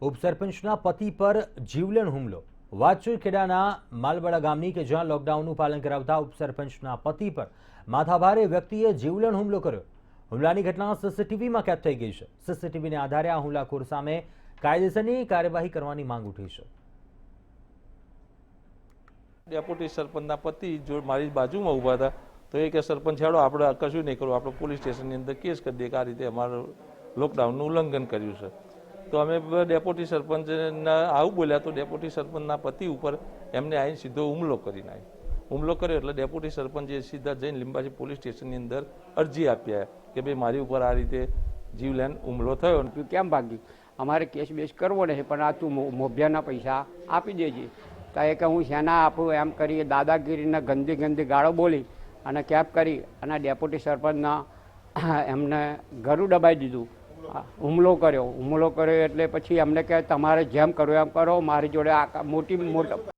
ઉપસરપંચના પતિ પર જીવલેણ હુમલો। વાચોઈ ખેડાના માલવાડા ગામની કે જ્યાં લોકડાઉનનું પાલન કરાવતા ઉપસરપંચના પતિ પર માથાભારે વ્યક્તિએ જીવલેણ હુમલો કર્યો। હુમલાની ઘટના સીસીટીવીમાં કેદ થઈ ગઈ છે। સીસીટીવીને આધારે આ હુમલાખોર સામે કાયદેસરની કાર્યવાહી કરવાની માંગ ઉઠી છે। ડેપ્યુટી સરપંચના પતિ જો મારી બાજુમાં ઊભા હતા તો એ કે સરપંચ હેડો આપણે કશું નહીં કરવું, આપણે પોલીસ સ્ટેશનની અંદર કેસ કરી દઈએ કે આ રીતે અમારું લોકડાઉનનું ઉલ્લંઘન કર્યું છે। તો અમે ડેપ્યુટી સરપંચના આવું બોલ્યા તો ડેપ્યુટી સરપંચના પતિ ઉપર એમને આવીને સીધો હુમલો કરી નાખ્યો। હુમલો કર્યો એટલે ડેપ્યુટી સરપંચે સીધા જઈને લીંબાજી પોલીસ સ્ટેશનની અંદર અરજી આપ્યા કે ભાઈ મારી ઉપર આ રીતે જીવલેણ હુમલો થયો। તું કેમ ભાગી? અમારે કેસ બેસ કરવો નહીં, પણ આ તું મોભિયાના પૈસા આપી દેજે। તો એ કે હું શેના આપું એમ કરી દાદાગીરીના ગંદી ગંદી ગાળો બોલી અને કેપ કરી અને ડેપ્યુટી સરપંચના એમને ઘરું દબાઈ દીધું, હુમલો કર્યો એટલે પછી અમને કહે તમારે જેમ કરો એમ કરો, મારી જોડે મોટા